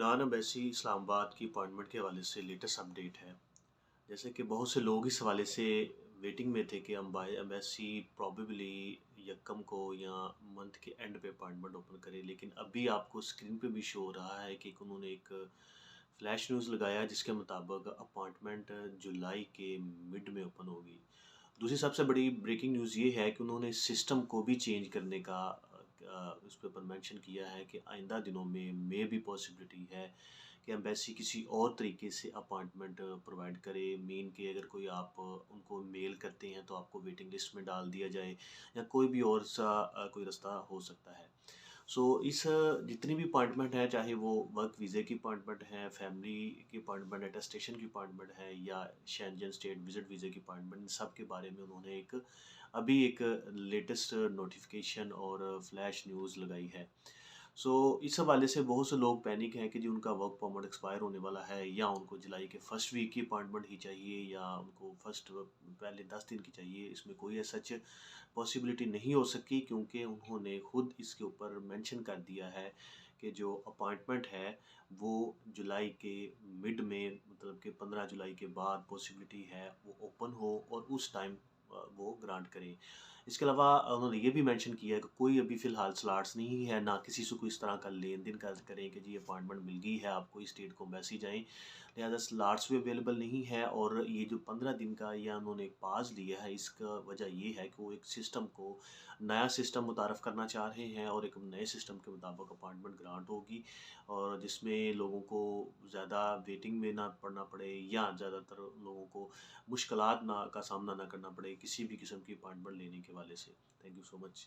ایلان embassy اسلام آباد کی appointment کے حوالے سے لیٹسٹ اپڈیٹ ہے. جیسے کہ بہت سے لوگ اس حوالے سے ویٹنگ میں تھے کہ ایمبیسی پرابیبلی یکم کو یا منتھ کے اینڈ پہ اپائنٹمنٹ اوپن کرے، لیکن ابھی آپ کو اسکرین پہ بھی شو ہو رہا ہے کہ انہوں نے ایک فلیش نیوز لگایا جس کے مطابق اپائنٹمنٹ جولائی کے مڈ میں اوپن ہوگی. دوسری سب سے بڑی بریکنگ نیوز یہ ہے کہ انہوں نے سسٹم کو بھی چینج کرنے کا اس پہ مینشن کیا ہے کہ آئندہ دنوں میں بھی پاسبلٹی ہے کہ ایمبیسی کسی اور طریقے سے اپائنٹمنٹ پرووائڈ کرے. مین کہ اگر کوئی آپ ان کو میل کرتے ہیں تو آپ کو ویٹنگ لسٹ میں ڈال دیا جائے، یا کوئی بھی اور سا کوئی رستہ ہو سکتا ہے. اس جتنی بھی اپائنٹمنٹ ہے، چاہے وہ ورک ویزے کی اپائنٹمنٹ ہے، فیملی کی اپائنٹمنٹ، اٹیسٹیشن کی اپائنٹمنٹ ہے، یا شینجن اسٹیٹ وزٹ ویزے کی اپائنٹمنٹ، ان سب کے بارے میں انہوں نے ابھی ایک لیٹسٹ نوٹیفیکیشن اور فلیش نیوز لگائی ہے. اس حوالے سے بہت سے لوگ پینک ہیں کہ ان کا ورک پرمٹ ایکسپائر ہونے والا ہے، یا ان کو جولائی کے فرسٹ ویک کی اپائنٹمنٹ ہی چاہیے، یا ان کو پہلے 10 دن کی چاہیے. اس میں کوئی سچ پاسبلٹی نہیں ہو سکی، کیونکہ انہوں نے خود اس کے اوپر مینشن کر دیا ہے کہ جو اپائنٹمنٹ ہے وہ جولائی کے مڈ میں، مطلب کہ 15 جولائی کے بعد پاسبلٹی ہے وہ اوپن ہو اور اس ٹائم وہ گرانٹ کریں. اس کے علاوہ انہوں نے یہ بھی مینشن کیا ہے کہ کوئی ابھی فی الحال سلاٹس نہیں ہے، نہ کسی سے کوئی اس طرح کا لین دین کریں کہ جی اپائنٹمنٹ مل گئی ہے آپ کو، اس ڈیٹ کو ایمبیسی جائیں. لہٰذا سلاٹس بھی اویلیبل نہیں ہے، اور یہ جو 15 دن کا یہ انہوں نے ایک پاز لیا ہے، اس کا وجہ یہ ہے کہ وہ ایک سسٹم کو، نیا سسٹم متعارف کرنا چاہ رہے ہیں، اور ایک نئے سسٹم کے مطابق اپائنٹمنٹ گرانٹ ہوگی، اور جس میں لوگوں کو زیادہ ویٹنگ میں نہ پڑنا پڑے، یا زیادہ تر لوگوں کو مشکلات کا سامنا نہ کرنا پڑے کسی بھی قسم کی اپائنٹمنٹ لینے کے حوالے سے. Thank you so much.